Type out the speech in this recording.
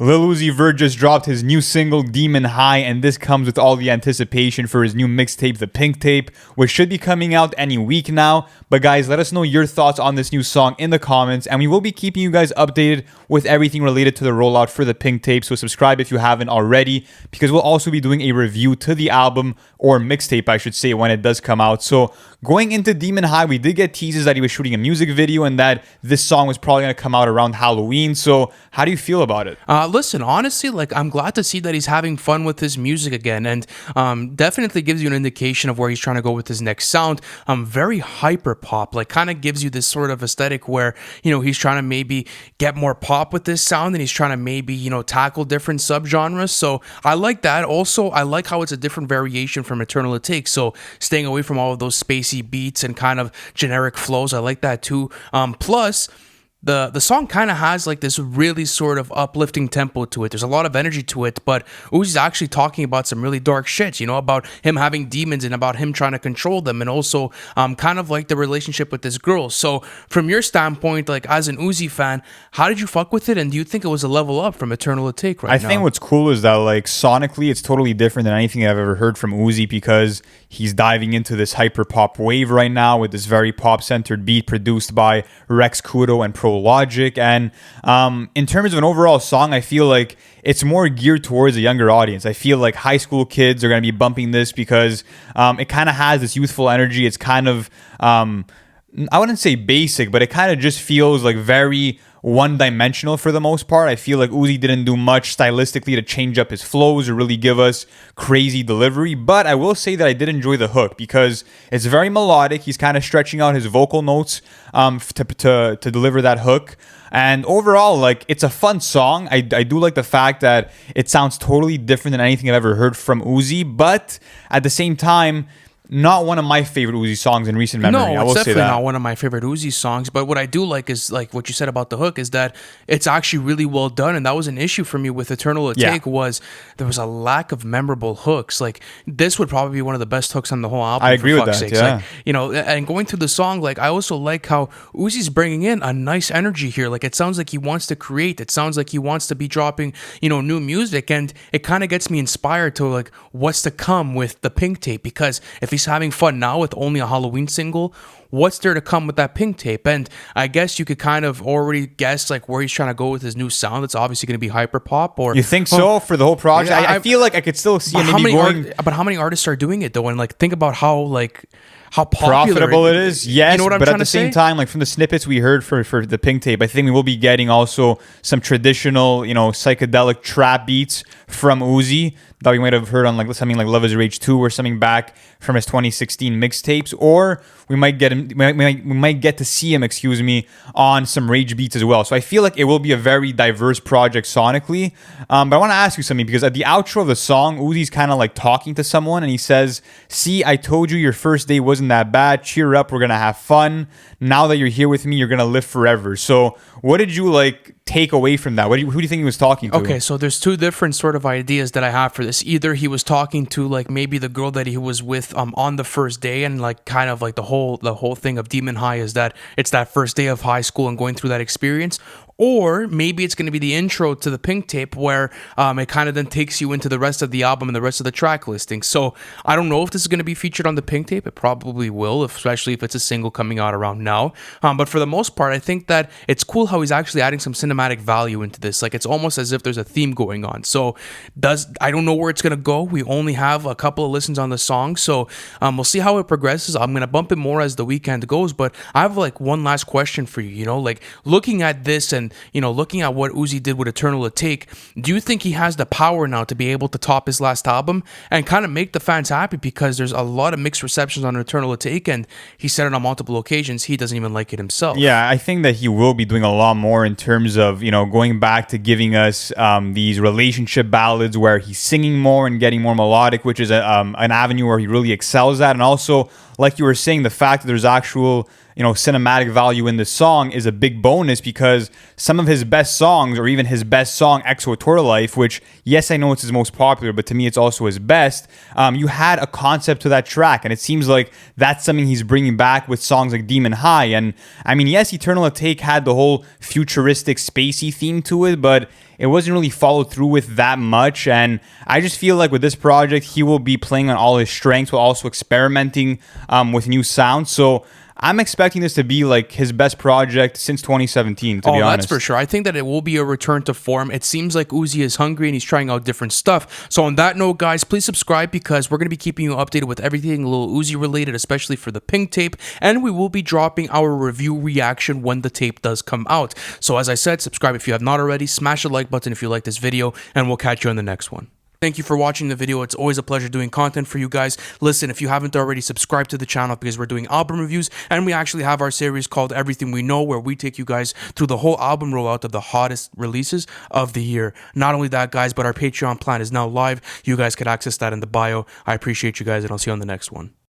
Lil Uzi Vert just dropped his new single, Demon High, and this comes with all the anticipation for his new mixtape, The Pink Tape, which should be coming out any week now. But guys, let us know your thoughts on this new song in the comments, and we will be keeping you guys updated with everything related to the rollout for The Pink Tape, so subscribe if you haven't already, because we'll also be doing a review to the album, or mixtape I should say, when it does come out. So going into Demon High, we did get teases that he was shooting a music video and that this song was probably going to come out around Halloween. So how do you feel about it? Listen, honestly, like, I'm glad to see that he's having fun with his music again, and definitely gives you an indication of where he's trying to go with his next sound. Very hyper pop, like, kind of gives you this sort of aesthetic where, you know, he's trying to maybe get more pop with this sound, and he's trying to maybe, you know, tackle different subgenres. So I like that. Also, I like how it's a different variation from Eternal It Takes, so staying away from all of those spacey beats and kind of generic flows. I like that too. Plus, the song kind of has like this really sort of uplifting tempo to it. There's a lot of energy to it, but Uzi's actually talking about some really dark shit, you know, about him having demons and about him trying to control them, and also kind of like the relationship with this girl. So from your standpoint, like as an Uzi fan, how did you fuck with it, and do you think it was a level up from Eternal It Take right now? I think what's cool is that, like, sonically it's totally different than anything I've ever heard from Uzi, because he's diving into this hyper pop wave right now with this very pop centered beat produced by Rex Kudo and Pro Logic. And in terms of an overall song, I feel like it's more geared towards a younger audience. I feel like high school kids are going to be bumping this because it kind of has this youthful energy. It's kind of, I wouldn't say basic, but it kind of just feels like very one-dimensional for the most part. I feel like Uzi didn't do much stylistically to change up his flows or really give us crazy delivery, but I will say that I did enjoy the hook because it's very melodic. He's kind of stretching out his vocal notes to deliver that hook. And overall, like, it's a fun song. I do like the fact that it sounds totally different than anything I've ever heard from Uzi, but at the same time, not one of my favorite Uzi songs in recent memory. No, I will it's say definitely that. not one of my favorite Uzi songs. But what I do like is, like what you said about the hook, is that it's actually really well done, and that was an issue for me with Eternal It Take, was there was a lack of memorable hooks. Like, this would probably be one of the best hooks on the whole album. I agree with that. Sakes. Yeah. Like, you know, and going through the song, like, I also like how Uzi's bringing in a nice energy here. Like, it sounds like he wants to create. It sounds like he wants to be dropping, you know, new music, and it kind of gets me inspired to like what's to come with the Pink Tape, because if he's having fun now with only a Halloween single, what's there to come with that Pink Tape? And I guess you could kind of already guess like where he's trying to go with his new sound. It's obviously going to be hyper pop. Or you think so for the whole project? I feel like I could still see him maybe going. But how many artists are doing it though? And like, think about how popular profitable it is. Yes, you know what I'm but trying at the to same say? time, like from the snippets we heard for the Pink Tape, I think we will be getting also some traditional, you know, psychedelic trap beats from Uzi that we might have heard on like something like Love Is Rage 2 or something back from his 2016 mixtapes, or we might get him, we might get to see him, excuse me, on some Rage beats as well. So I feel like it will be a very diverse project sonically. But I want to ask you something, because at the outro of the song, Uzi's kind of like talking to someone, and he says, "See, I told you your first day wasn't that bad. Cheer up, we're gonna have fun. Now that you're here with me, you're gonna live forever." So what did you like take away from that? Who do you think he was talking to? Okay, so there's two different sort of ideas that I have for this. Either he was talking to like maybe the girl that he was with on the first day, and like kind of like the whole thing of Demon High is that it's that first day of high school and going through that experience. Or maybe it's going to be the intro to the Pink Tape, where it kind of then takes you into the rest of the album and the rest of the track listing. So I don't know if this is going to be featured on the Pink Tape. It probably will, especially if it's a single coming out around now. But for the most part, I think that it's cool how he's actually adding some cinematic value into this. Like, it's almost as if there's a theme going on. So I don't know where it's going to go. We only have a couple of listens on the song. So we'll see how it progresses. I'm going to bump it more as the weekend goes. But I have like one last question for you. You know, like looking at this and, you know, looking at what Uzi did with Eternal It Take, do you think he has the power now to be able to top his last album and kind of make the fans happy? Because there's a lot of mixed receptions on Eternal It Take, and he said it on multiple occasions he doesn't even like it himself. Yeah, I think that he will be doing a lot more in terms of, you know, going back to giving us these relationship ballads where he's singing more and getting more melodic, which is an avenue where he really excels at. And also, like you were saying, the fact that there's actual cinematic value in this song is a big bonus, because some of his best songs, or even his best song, Exo Tour Life, which, yes, I know it's his most popular, but to me it's also his best, you had a concept to that track, and it seems like that's something he's bringing back with songs like Demon High. And I mean, yes, Eternal Atake had the whole futuristic spacey theme to it, but it wasn't really followed through with that much. And I just feel like with this project, he will be playing on all his strengths while also experimenting with new sounds. So I'm expecting this to be like his best project since 2017, to be honest. That's for sure. I think that it will be a return to form. It seems like Uzi is hungry and he's trying out different stuff. So on that note, guys, please subscribe, because we're going to be keeping you updated with everything Lil Uzi related, especially for the Pink tape. And we will be dropping our review reaction when the tape does come out. So as I said, subscribe if you have not already. Smash the like button if you like this video, and we'll catch you on the next one. Thank you for watching the video. It's always a pleasure doing content for you guys. Listen, if you haven't already, subscribe to the channel, because we're doing album reviews, and we actually have our series called Everything We Know, where we take you guys through the whole album rollout of the hottest releases of the year. Not only that, guys, but our Patreon plan is now live. You guys can access that in the bio. I appreciate you guys, and I'll see you on the next one.